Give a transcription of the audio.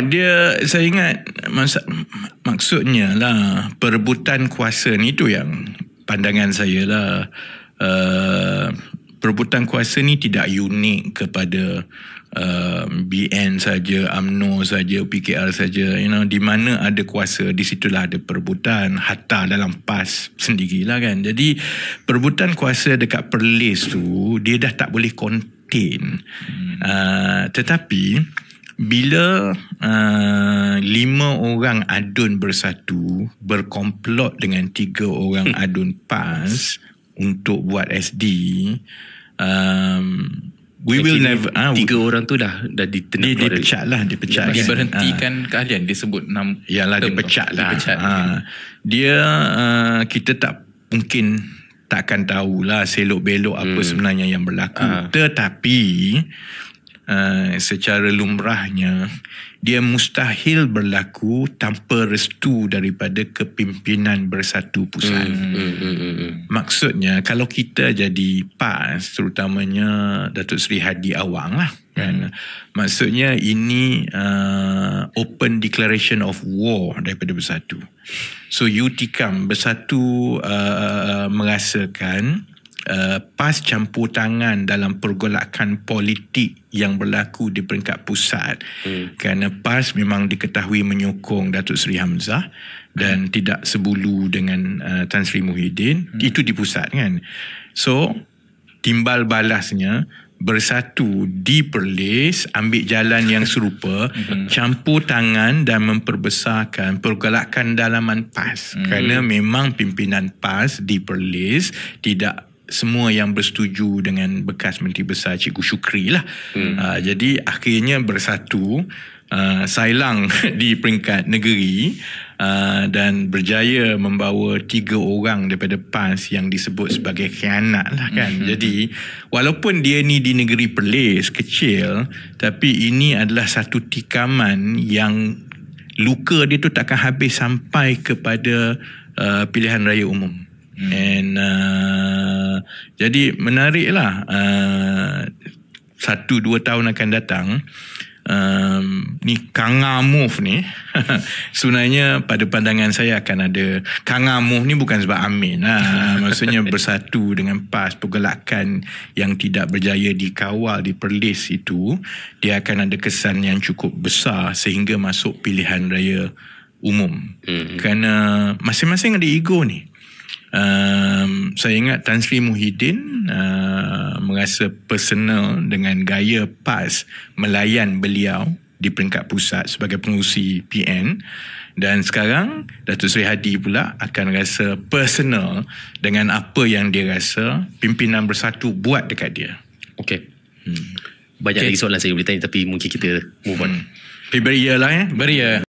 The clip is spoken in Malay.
dia saya ingat maksudnya lah perebutan kuasa ni tu yang pandangan saya lah. Perebutan kuasa ni tidak unik kepada BN saja, UMNO saja, PKR saja. Di mana ada kuasa, di situlah ada perebutan. Hatta dalam PAS sendirilah kan. Jadi perebutan kuasa dekat Perlis tu dia dah tak boleh contain. Tetapi bila 5 orang adun bersatu berkomplot dengan 3 orang adun PAS untuk buat SD, we will never 3 orang tu dah dipecat lah. Dia berhentikan keahlian, dia sebut yalah, dipecat lah. Dia kita tak mungkin takkan tahulah selok belok apa sebenarnya yang berlaku. Tetapi secara lumrahnya dia mustahil berlaku tanpa restu daripada kepimpinan Bersatu Pusat. Maksudnya kalau kita jadi PAS, terutamanya Datuk Seri Hadi Awang lah kan, maksudnya ini open declaration of war daripada Bersatu. So UTIKAM Bersatu merasakan PAS campur tangan dalam pergolakan politik yang berlaku di peringkat pusat, kerana PAS memang diketahui menyokong Datuk Seri Hamzah dan tidak sebulu dengan Tan Sri Muhyiddin. Itu di pusat kan. So timbal balasnya Bersatu di Perlis ambil jalan yang serupa, campur tangan dan memperbesarkan pergolakan dalaman PAS, kerana memang pimpinan PAS di Perlis tidak semua yang bersetuju dengan bekas Menteri Besar Cikgu Shukri lah. Jadi akhirnya Bersatu sailang di peringkat negeri dan berjaya membawa 3 orang daripada PAS yang disebut sebagai khianat lah kan. Jadi walaupun dia ni di negeri Perlis kecil, tapi ini adalah satu tikaman yang luka dia tu takkan habis sampai kepada pilihan raya umum. And jadi menariklah 1-2 tahun akan datang, ni Kangamove ni sebenarnya pada pandangan saya akan ada Kangamove ni bukan sebab Amin lah. Maksudnya Bersatu dengan PAS, pergolakan yang tidak berjaya dikawal di Perlis itu, dia akan ada kesan yang cukup besar sehingga masuk pilihan raya umum. Kerana masing-masing ada ego ni. Saya ingat Tan Sri Muhyiddin merasa personal dengan gaya PAS melayan beliau di peringkat pusat sebagai pengurusi PN, dan sekarang Datuk Seri Hadi pula akan rasa personal dengan apa yang dia rasa pimpinan Bersatu buat dekat dia. Banyak lagi soalan saya boleh tanya, tapi mungkin kita move on. Beria lah Beria.